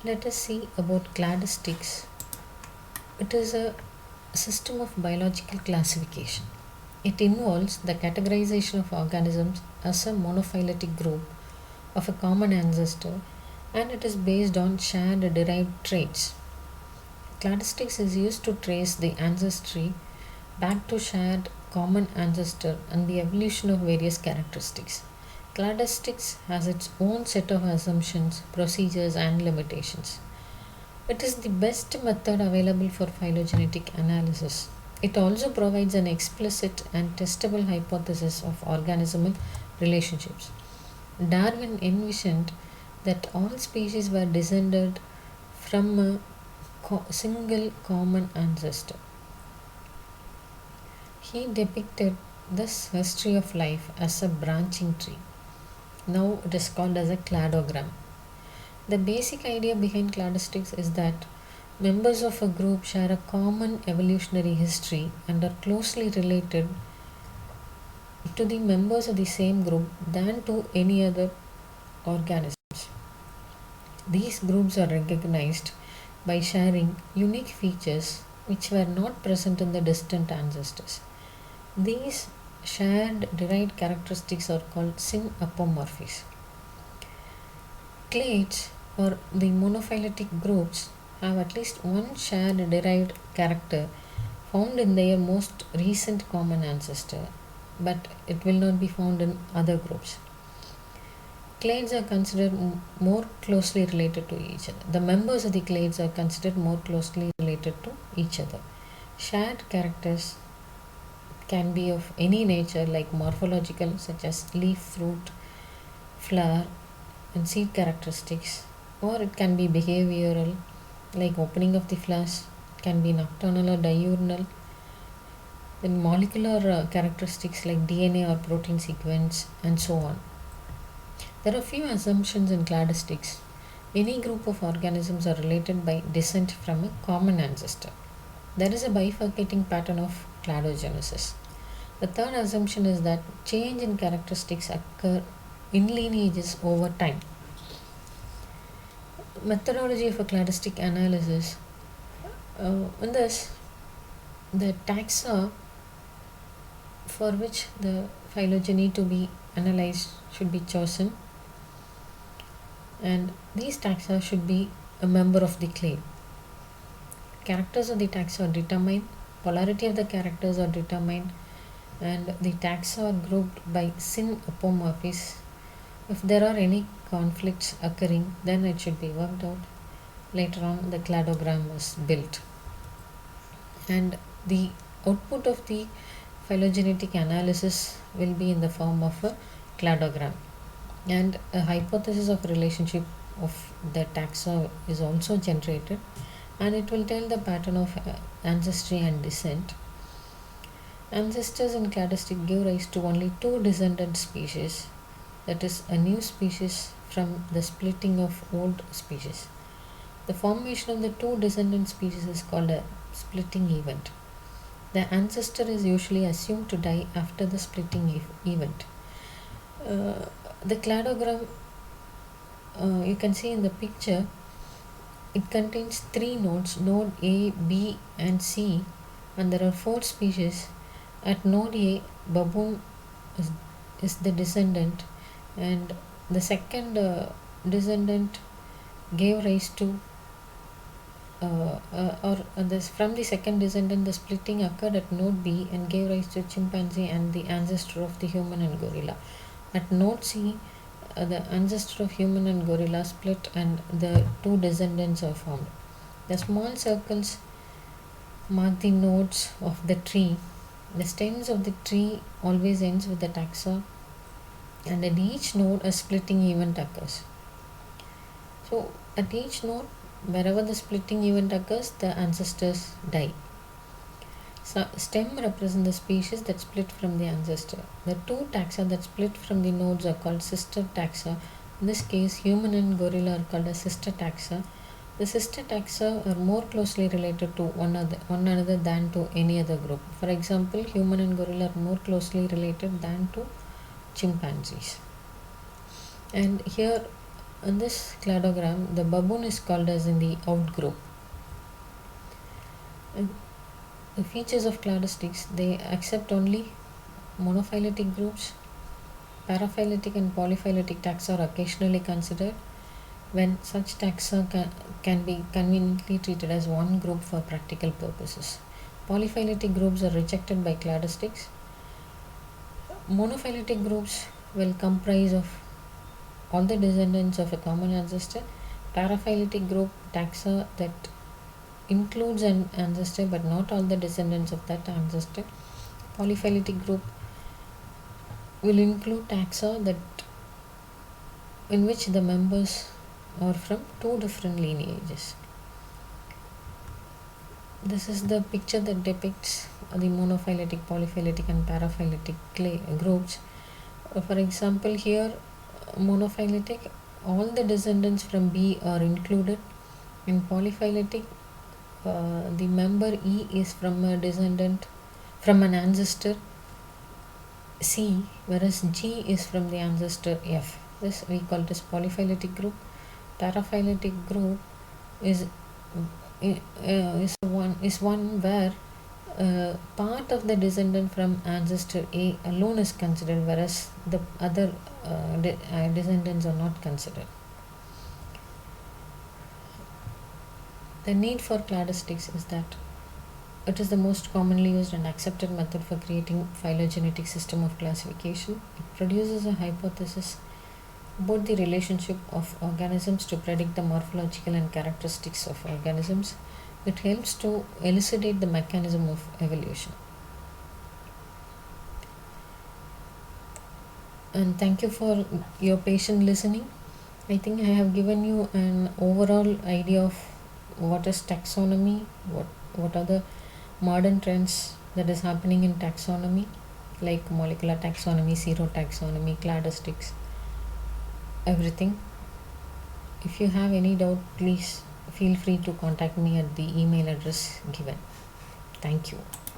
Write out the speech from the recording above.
Let us see about cladistics. It is a system of biological classification. It involves the categorization of organisms as a monophyletic group of a common ancestor, and it is based on shared derived traits. Cladistics is used to trace the ancestry back to shared common ancestor and the evolution of various characteristics. Cladistics has its own set of assumptions, procedures, and limitations. It is the best method available for phylogenetic analysis. It also provides an explicit and testable hypothesis of organismal relationships. Darwin envisioned that all species were descended from a single common ancestor. He depicted this history of life as a branching tree. Now it is called as a cladogram. The basic idea behind cladistics is that members of a group share a common evolutionary history and are closely related to the members of the same group than to any other organisms. These groups are recognized by sharing unique features which were not present in the distant ancestors. These shared derived characteristics are called synapomorphies. Clades or the monophyletic groups have at least one shared derived character found in their most recent common ancestor, but it will not be found in other groups. Clades are considered more closely related to each other. The members of the clades are considered more closely related to each other. Shared characters can be of any nature, like morphological, such as leaf, fruit, flower, and seed characteristics, or it can be behavioral, like opening of the flowers, can be nocturnal or diurnal. Then molecular characteristics like DNA or protein sequence, and so on. There are few assumptions in cladistics. Any group of organisms are related by descent from a common ancestor. There is a bifurcating pattern of cladogenesis. The third assumption is that change in characteristics occur in lineages over time. Methodology of a cladistic analysis. In this, the taxa for which the phylogeny to be analyzed should be chosen, and these taxa should be a member of the clade. Characters of the taxa are determined, polarity of the characters are determined, and the taxa are grouped by synapomorphies. If there are any conflicts occurring, then it should be worked out. Later on, the cladogram is built, and the output of the phylogenetic analysis will be in the form of a cladogram, and a hypothesis of relationship of the taxa is also generated, and it will tell the pattern of ancestry and descent. Ancestors in cladistic give rise to only two descendant species, that is, a new species from the splitting of old species. The formation of the two descendant species is called a splitting event. The ancestor is usually assumed to die after the splitting event. The cladogram, you can see in the picture, it contains three nodes, node A, B, and C, and there are four species. At node A, baboon is the descendant, and the second descendant gave rise to from the second descendant, the splitting occurred at node B and gave rise to chimpanzee and the ancestor of the human and gorilla. At node C, the ancestor of human and gorilla split and the two descendants are formed. The small circles mark the nodes of the tree. The stems of the tree always ends with the taxa, and at each node a splitting event occurs. So at each node, wherever the splitting event occurs, the ancestors die. So stem represents the species that split from the ancestor. The two taxa that split from the nodes are called sister taxa. In this case, human and gorilla are called as sister taxa. The sister taxa are more closely related to one another than to any other group. For example, human and gorilla are more closely related than to chimpanzees. And here In this cladogram, the baboon is called as in the out group. And the features of cladistics, they accept only monophyletic groups. Paraphyletic and polyphyletic taxa are occasionally considered when such taxa can be conveniently treated as one group for practical purposes. Polyphyletic groups are rejected by cladistics. Monophyletic groups will comprise of all the descendants of a common ancestor. Paraphyletic group taxa that includes an ancestor but not all the descendants of that ancestor. Polyphyletic group will include taxa that in which the members are from two different lineages. This is the picture that depicts the monophyletic, polyphyletic and paraphyletic groups. For example, here monophyletic, all the descendants from B are included. In polyphyletic, the member E is from a descendant from an ancestor C, whereas G is from the ancestor F. This we call this polyphyletic group. Paraphyletic group is one where part of the descendant from ancestor A alone is considered, whereas the other descendants are not considered. The need for cladistics is that it is the most commonly used and accepted method for creating phylogenetic system of classification. It produces a hypothesis about the relationship of organisms to predict the morphological and characteristics of organisms. It helps to elucidate the mechanism of evolution. And thank you for your patient listening. I think I have given you an overall idea of what is taxonomy, what are the modern trends that is happening in taxonomy, like molecular taxonomy, zero taxonomy, cladistics, everything. If you have any doubt, please feel free to contact me at the email address given. Thank you.